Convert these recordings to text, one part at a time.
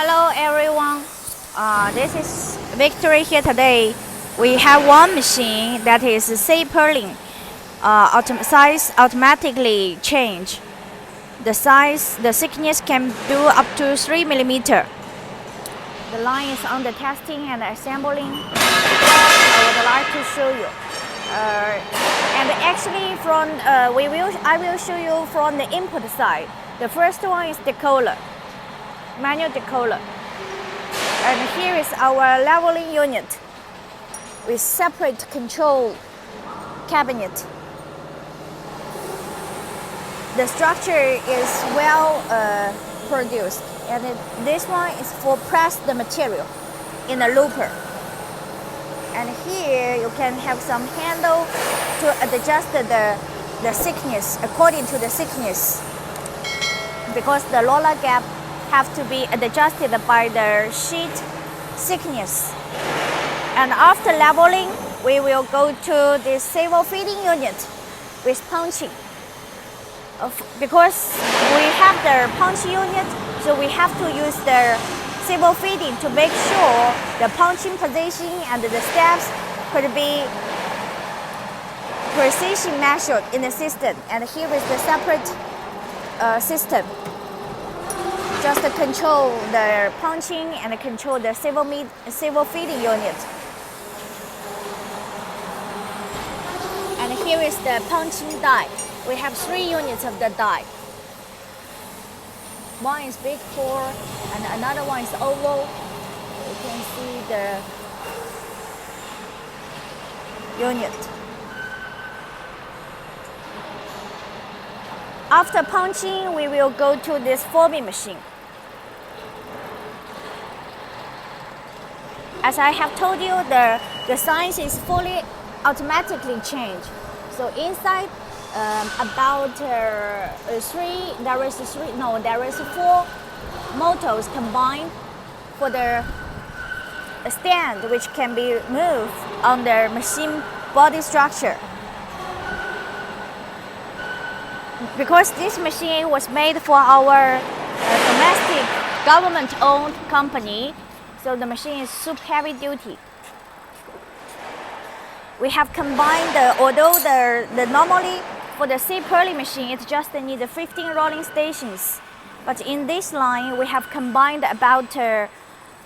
Hello everyone, this is Victory here today. We have one machine that is Purlin. Size automatically change. The thickness can do up to 3 millimeter. The line is under testing and assembling. I would like to show you. And actually, I will show you from the input side. The first one is decoder, manual decoder. And here is our leveling unit with separate control cabinet. The structure is well produced, and this one is for press the material in a looper. And here you can have some handle to adjust the thickness according to the thickness, because the roller gap have to be adjusted by the sheet thickness. And after leveling, we will go to the silver feeding unit with punching. Because we have the punch unit, so we have to use the silver feeding to make sure the punching position and the steps could be precision measured in the system. And here is the separate system, just to control the punching and control the silver feeding unit. And here is the punching die. We have 3 units of the die. One is big core and another one is oval. You can see the unit. After punching, we will go to this forming machine. As I have told you, the size is fully automatically changed. So inside, there is 4 motors combined for the stand, which can be moved on the machine body structure. Because this machine was made for our domestic government-owned company, so the machine is super heavy duty. We have combined although normally for the Purlin machine, it just needs 15 rolling stations. But in this line, we have combined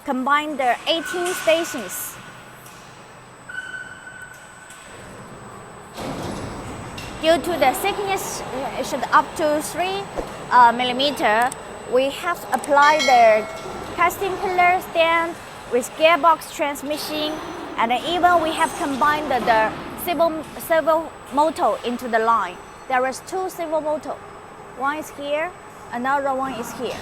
18 stations. Due to the thickness, it should up to 3 millimeter, we have applied the casting pillar stand with gearbox transmission, and even we have combined the servo motor into the line. There is 2 servo motor. One is here, another one is here.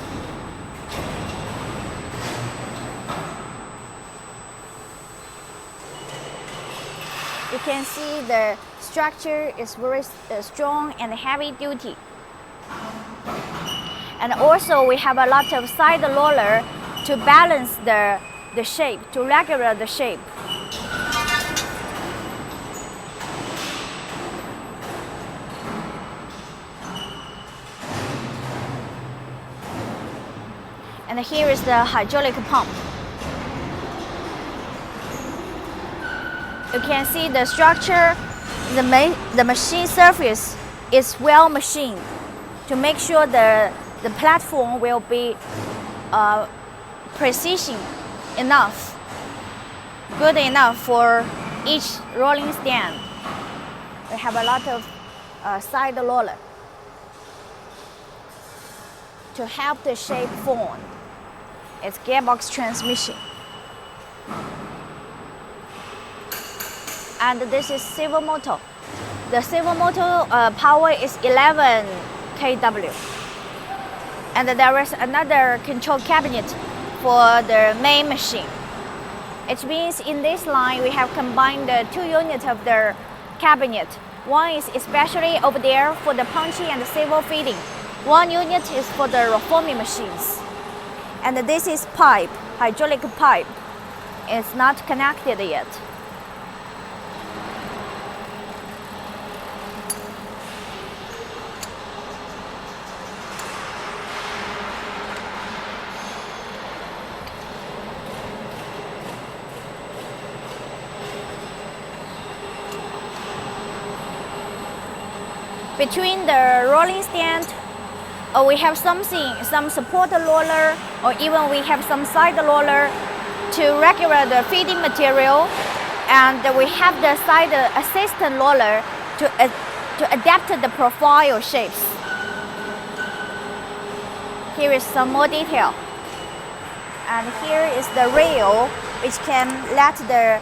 You can see the structure is very strong and heavy duty. And also we have a lot of side roller to balance the shape, to regulate the shape. And here is the hydraulic pump. You can see the structure, the machine surface is well machined to make sure the platform will be precision enough, good enough for each rolling stand. We have a lot of side roller to help the shape form. It's gearbox transmission. And this is servo motor. The servo motor power is 11 kW. And there is another control cabinet for the main machine. It means in this line we have combined the 2 units of the cabinet. One is especially over there for the punching and the servo feeding. One unit is for the reforming machines. And this is pipe, hydraulic pipe. It's not connected yet. between the rolling stand, or we have some support roller, or even we have some side roller to regulate the feeding material, and we have the side assistant roller to adapt the profile shapes. Here is some more detail. And here is the rail, which can let the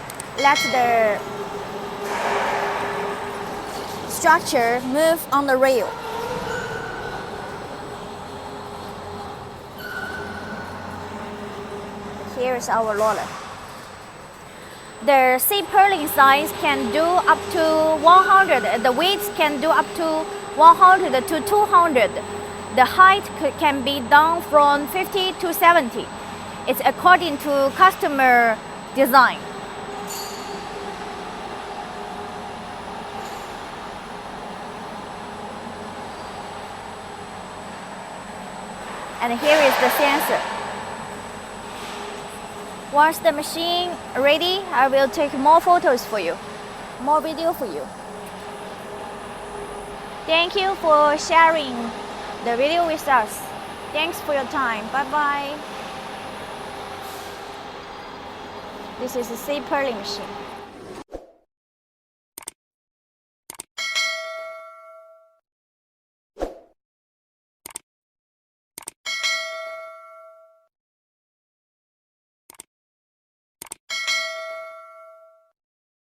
structure move on the rail. Here is our roller. The seed purling size can do up to 100. The width can do up to 100 to 200. The height can be done from 50 to 70. It's according to customer design. And here is the sensor. Once the machine ready, I will take more photos for you, more video for you. Thank you for sharing the video with us. Thanks for your time. Bye bye. This is a seed purling machine.